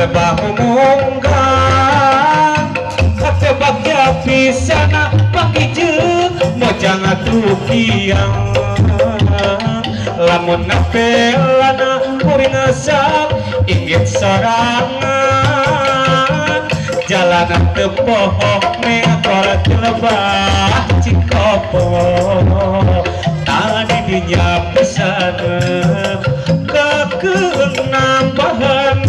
bahu munggah katebaknya pisana pakijeun mojang atuh kiang lamun napelana kuring asak inggit sorangan jalanan teu poho mengakor kelebah cikopo tadi dinya pisana kakeung nambahan